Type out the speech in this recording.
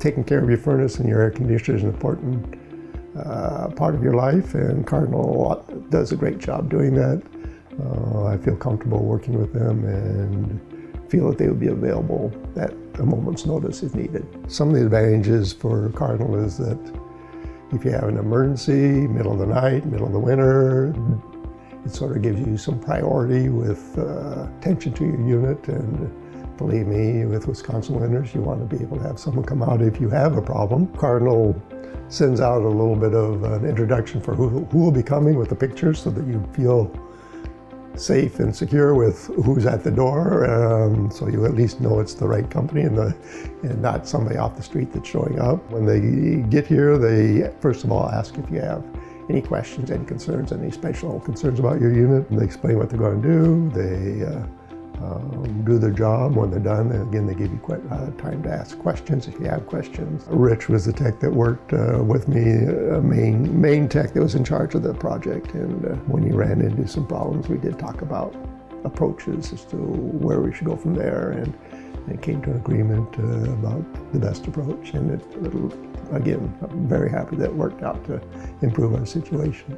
taking care of your furnace and your air conditioner is an important part of your life, and Cardinal does a great job doing that. I feel comfortable working with them and feel that they would be available at a moment's notice if needed. Some of the advantages for Cardinal is that if you have an emergency, middle of the night, middle of the winter, it sort of gives you some priority with attention to your unit. And believe me, with Wisconsin winters, you want to be able to have someone come out if you have a problem. Cardinal sends out a little bit of an introduction for who will be coming with the pictures so that you feel safe and secure with who's at the door, so you at least know it's the right company and not somebody off the street that's showing up. When they get here, they first of all ask if you have any questions, any concerns, any special concerns about your unit. And they explain what they're going to do. They do their job. When they're done, again, they give you time to ask questions if you have questions. Rich was the tech that worked with me, main tech that was in charge of the project. And when he ran into some problems, we did talk about approaches as to where we should go from there, and came to an agreement about the best approach. And again, I'm very happy that it worked out to improve our situation.